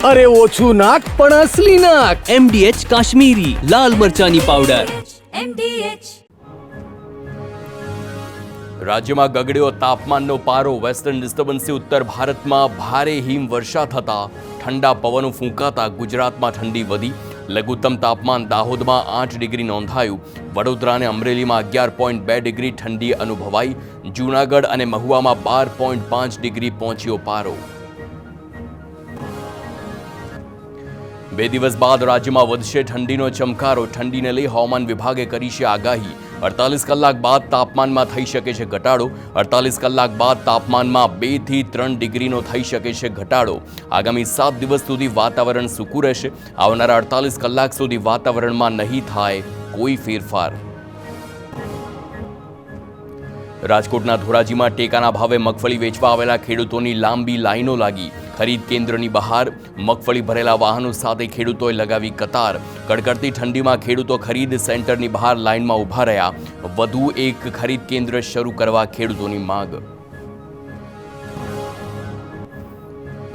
અરે ઓછું નાક પણ અસલી નાક. MDH કાશ્મીરી લાલ મરચાની પાવડર. રાજ્યમાં ગગડ્યો તાપમાનનો પારો. વેસ્ટર્ન ડિસ્ટર્બન્સથી ઉત્તર ભારતમાં ભારે હિમવર્ષા થતા ઠંડા પવનો ફૂંકાતા ગુજરાતમાં ઠંડી વધી. લઘુત્તમ તાપમાન દાહોદમાં 8 ડિગ્રી નોંધાયું. વડોદરા અને અમરેલીમાં 11.2 ડિગ્રી ઠંડી અનુભવાઈ. જૂનાગઢ અને મહુવામાં 12.5 ડિગ્રી પહોંચ્યો પારો. 2 દિવસ બાદ રાજ્યમાં વધશે ઠંડીનો ચમકારો. ઠંડીને લઈ હવામાન વિભાગે કરી છે આગાહી. 48 કલાક બાદ તાપમાનમાં થઈ શકે છે ઘટાડો. 48 કલાક બાદ તાપમાનમાં 2 થી 3 ડિગ્રીનો થઈ શકે છે ઘટાડો. આગામી 7 દિવસ સુધી વાતાવરણ સૂકું રહેશે. આવનારા 48 કલાક સુધી વાતાવરણમાં નહીં થાય કોઈ ફેરફાર. રાજકોટના ધોરાજીમાં ટેકાના ભાવે મગફળી વેચવા આવેલા ખેડૂતોની લાંબી લાઈનો લાગી. ખરીદ કેન્દ્રની બહાર મગફળી ભરેલા વાહનો સાથે ખેડૂતોએ લગાવી કતાર. કડકડતી ઠંડીમાં ખેડૂતો ખરીદ સેન્ટરની બહાર લાઇનમાં ઊભા રહ્યા. વધુ એક ખરીદ કેન્દ્ર શરૂ કરવા ખેડૂતોની માંગ.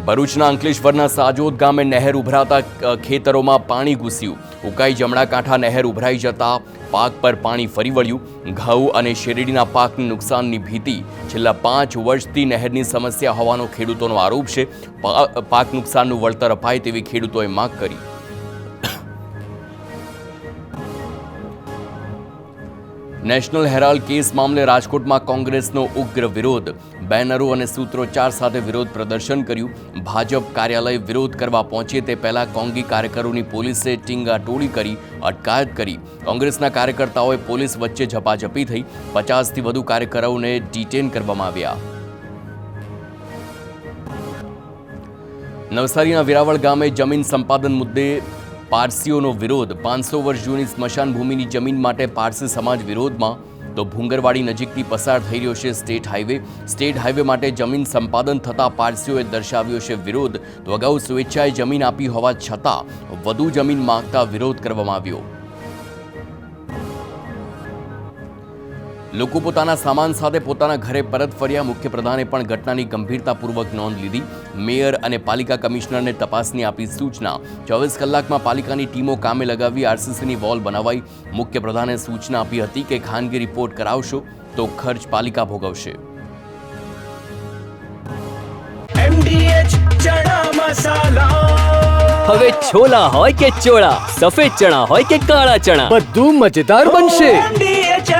ભરૂચના અંકલેશ્વરના સાજોદ ગામે નહેર ઉભરાતા ખેતરોમાં પાણી ઘૂસ્યું. ઉકાઈ જમણા કાંઠા નહેર ઉભરાઈ જતા પાક પર પાણી ફરી વળ્યું. ઘઉં અને શેરડીના પાકને નુકસાનની ભીતિ. છેલ્લા 5 વર્ષથી નહેરની સમસ્યા હોવાનો ખેડૂતોનો આરોપ છે. પાક નુકસાનનું વળતર અપાય તેવી ખેડૂતોએ માંગ કરી. નેશનલ હેરાલ્ડ કેસ મામલે રાજકોટમાં કોંગ્રેસનો ઉગ્ર વિરોધ. બેનરો અને સૂત્રોચ્ચાર સાથે વિરોધ પ્રદર્શન કર્યું. ભાજપ કાર્યાલય વિરોધ કરવા પહોંચે તે પહેલા કોંગી કાર્યકરોની પોલીસે ટીંગાટોળી કરી અટકાયત કરી. કોંગ્રેસના કાર્યકર્તાઓએ પોલીસ વચ્ચે ઝપાઝપી થઈ. 50થી વધુ કાર્યકરોને ડિટેન કરવામાં આવ્યા. નવસારીના વિરાવળ ગામે જમીન સંપાદન મુદ્દે પારસીઓનો વિરોધ. 500 વર્ષ જૂની સ્મશાન ભૂમિની જમીન માટે પારસી સમાજ વિરોધમાં. તો ભૂંગરવાડી નજીકથી પસાર થઈ રહ્યો છે સ્ટેટ હાઈવે. સ્ટેટ હાઈવે માટે જમીન સંપાદન થતાં પારસીઓએ દર્શાવ્યો છે વિરોધ. તો અગાઉ સ્વેચ્છાએ જમીન આપી હોવા છતાં વધુ જમીન માંગતા વિરોધ કરવામાં આવ્યો. લોકો પોતાના સામાન સાથે પોતાના ઘરે પરત ફર્યા. મુખ્યપ્રધાને પણ ઘટનાની ગંભીરતાપૂર્વક નોંધ લીધી. મેયર અને પાલિકા કમિશનરને તપાસની આપી સૂચના. 24 કલાકમાં પાલિકાની ટીમો કામે લગાવી આરસીસીની વોલ બનાવાઈ. મુખ્યપ્રધાને સૂચના આપી હતી કે ખાનગી રિપોર્ટ કરાવશો તો ખર્ચ પાલિકા ભોગવશે. MDH ચણા મસાલા. હવે છોલા હોય કે ચોળા, સફેદ ચણા હોય કે કાળા ચણા, બધું મજેદાર બનશે. MDH